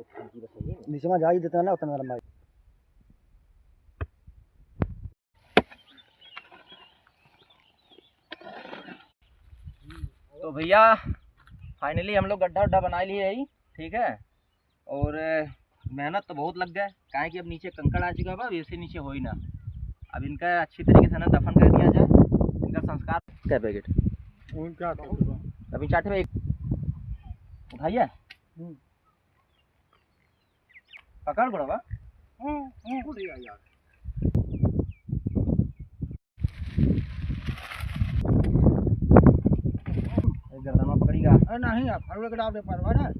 नीचे में जा ही देता ना उतना लंबाई। तो भैया फाइनली हम लोग गड्ढा उड्ढा बना लिए है, ठीक है। और मेहनत तो बहुत लग गया काहे कि अब नीचे कंकड़ आ चुका है, वैसे नीचे हो ही ना। अब इनका अच्छी तरीके से ना दफन कर दिया जाए, इनका संस्कार। क्या पैकेट अभी चाटे में एक उठाइए, पकड़ बड़ा गर्दन में पकड़ेगा नहीं, आप फल डाल दे पारवा ना।